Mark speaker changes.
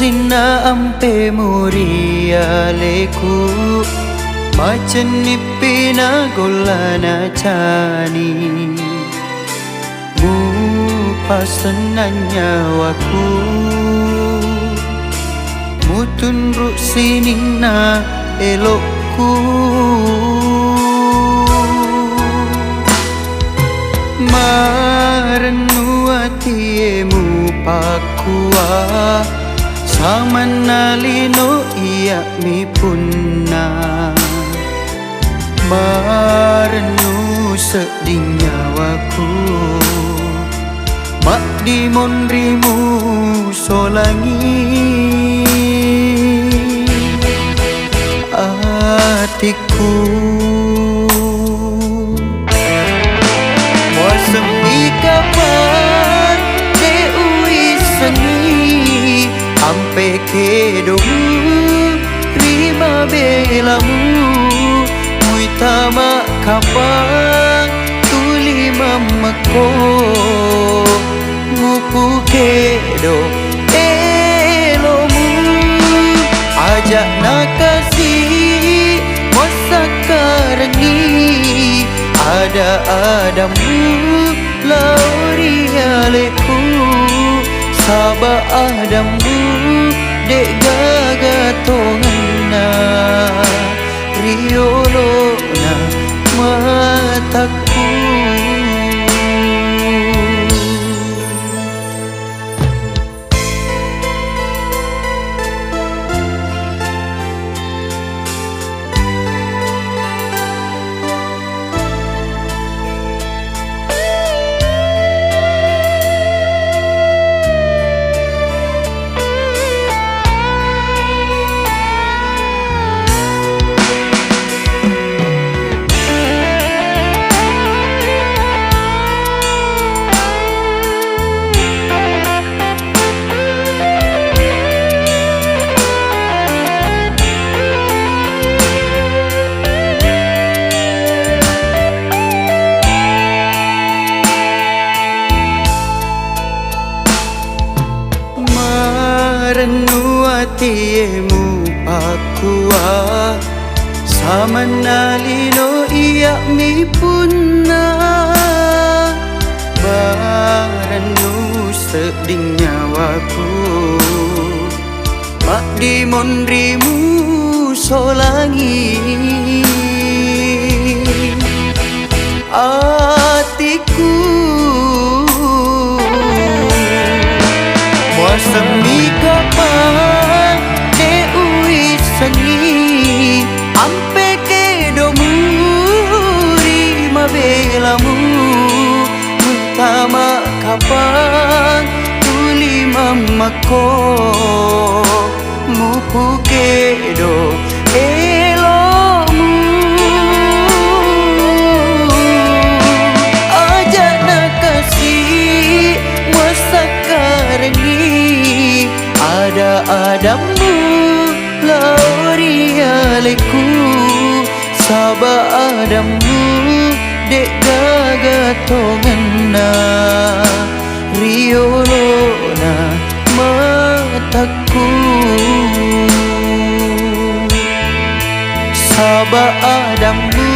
Speaker 1: sina ampe muria leku macen nipina golana cani mu pasenan nyawaku mutun ruk sinina elokku marenu atiemu pakua samanalino iya mi punna marenu sedih nyawaku mak di monrimu solangi hatiku semi kapan deui sengi ampe kedomu rima belamu muitama kapan tuli mamako ngupu kedo elomu ajak nakasih wasakarangi ada-adamu lauri aleku sabah adamu dek gagatongna riolona mataku renu atiemu pakua samanalino iya mi punna barenu sedih nyawaku mak di monrimu solangi hatiku semi kapan deui sengi ampe kedomu rima belamu mutama kapan tuli mamako mupu kedo elomu ajak nakasih wasakarangi ada-adamu lauri aleku sabah adamu dek gagatongna riolona mataku sabah adamu